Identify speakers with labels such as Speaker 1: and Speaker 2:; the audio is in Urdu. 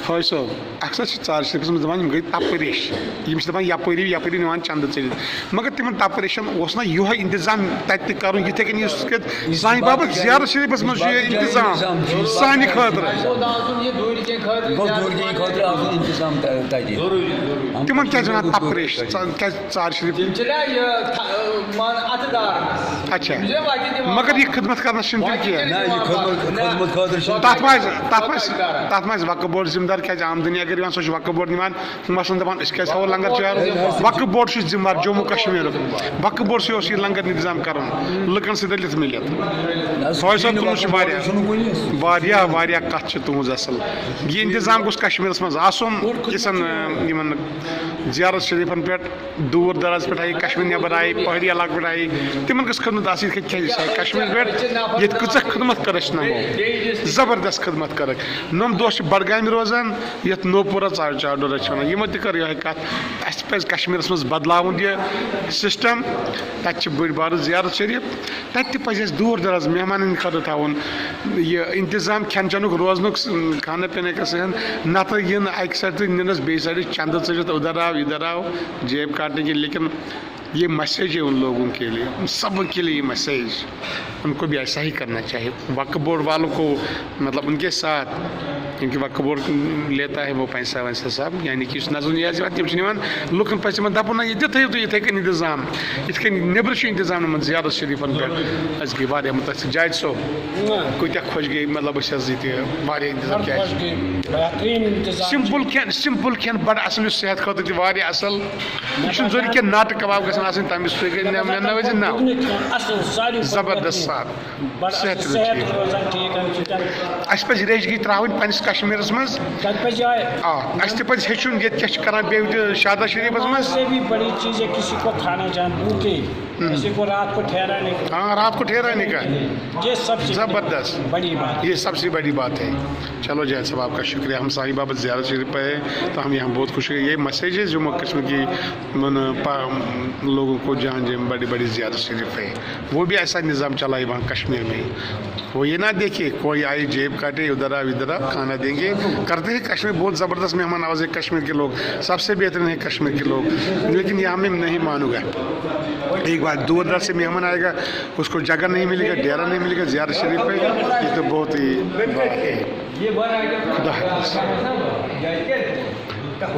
Speaker 1: فوج صٲب اکثر چھِ ژار شریفس منٛز دَپان یِم گٔے تپٲرِش یِم چھِ دَپان یپٲری نِوان چندٕ ژٔلِتھ مگر تِمن تپٲرِشن اوس نا یِہوے انتظام تتہِ تہِ کرُن یِتھے کٔنۍ یُس سانہِ باپتھ زیارت شریفس منٛز چھُ یہِ انتظام سانہِ خٲطرٕ تِمن کیازِ ونان تپٲرِش کیازِ ژار شریف اچھا مگر یہ خدمت کرنا چھُنہٕ تتھ ما آسہِ وقف بورڈ ذمہٕ دار کیازِ آمدنی اگر یِوان سۄ چھِ وقف بورڈ نِوان مثلاً دپان أسۍ کیازِ تھاوو لنگر چار وقف بورڈ چھُ ذمہٕ وار جموں کشمیرُک وقف بورڈ سے اوس یہِ لنگر انتظام کرُن لُکن سۭتۍ رٔلِتھ مِلِتھ فوج صٲب تُہنٛز چھِ واریاہ کتھ چھِ تُہنٛز اصل یہِ انتظام گوٚژھ کشمیرس منٛز آسُن یِژھن یِمن زیارت شریفن پٮ۪ٹھ دوٗر دراز پٮ۪ٹھ آیہِ کشمیٖر نٮ۪بر آیہِ پہٲڑی علاقہٕ پٮ۪ٹھ آیہِ تِمن گٔژھ خدمت آسٕنۍ یِتھ کٔنۍ کیازِ آیہِ کشمیٖر پٮ۪ٹھ ییٚتہِ کۭژاہ خدمت کٔر اَسہِ نمو زبردست خدمت کٔرٕکھ نۄم دۄہ چھِ بڈگامہِ روزان یتھ نوپورہ چاڈورہ چھِ ونان یِمو تہِ کٔر یِہے کتھ اَسہِ پزِ کشمیٖرس منٛز بدلاوُن یہِ سسٹم تتہِ چھِ بٔڑۍ بارٕ زیارت شریف تتہِ تہِ پزِ اَسہِ دوٗر دراز مہمانن ہٕنٛدِ خٲطرٕ تھاوُن یہِ انتظام کھٮ۪ن چٮ۪نُک روزنُک کھانا پینے کا صحن نتہٕ یِن اکہِ سایڈٕ تہٕ نِنس بیٚیہِ سایڈٕ چندٕ ژٔلِتھ ادھر آو ادھر آو جیب کاٹنے کے لیکن یہ میسیج ہے ان لوگوں کے لیے ان سب کے لیے یہ میسیج ان کو بھی ایسا ہی کرنا چاہیے وقف بورڈ والوں کو مطلب ان کے ساتھ کیونکہ وقف بورڈ لیتا ہے وہ پیسہ ویسہ سب یعنی کہ اس نظر نیاز تم چھِ نِوان لُکن پزِ تِمن دپُن نہ ییٚتہِ تھٲیِو تُہۍ یِتھے کٔنۍ انتظام یِتھ کٔنۍ نیٚبرٕ چھُ انتظام نِمُت زیارت شریفن پٮ۪ٹھ أسۍ گٔے واریاہ مُتٲثر جاوید صٲب کۭتیاہ خۄش گٔے مطلب أسۍ حظ ییٚتہِ واریاہ انتظام کیٛازِ سمپل کھٮ۪ن بڑٕ اصل یُس صحت خٲطرٕ تہِ واریاہ اصل یہِ چھُنہٕ ضروٗری کینٛہہ ناٹہٕ کباب گژھن آسٕنۍ تٔمِس تُہۍ گٔے مےٚ نٲوزِ نو زبردست صحت ٹھیٖک اَسہِ پزِ ریش گی تراوٕنۍ پننِس کشمیٖرس منٛز آ اَسہِ تہِ پزِ ہیٚچھُن ییٚتہِ کیاہ چھِ کران بیٚیہِ تہِ شادہ شریفس منٛز ہاں رات کو ٹھہرانے کا زبردست یہ سب سے بڑی بات ہے چلو جاوید صاحب آپ کا شکریہ ہم ساری بابت زیارت شریف پہ ہے تو ہم یہاں بہت خوش ہیں یہ میسیج ہے جموں کشمیر کی لوگوں کو جہاں بڑی بڑی زیارت شریف ہے وہ بھی ایسا نظام چلائے وہاں کشمیر میں وہ یہ نہ دیکھے کوئی آئے جیب کاٹے ادھر آ کھانا دیں گے کرتے ہیں کشمیر بہت زبردست مہمان نواز ہے کشمیر کے لوگ سب سے بہترین ہے کشمیر کے لوگ لیکن یہاں میں نہیں مانوں گا ایک بات دور دراز سے مہمان آئے گا اس کو جگہ نہیں ملے گا ڈیرا نہیں ملے گا زیارت شریف پہ یہ تو بہت ہی خدا حافظ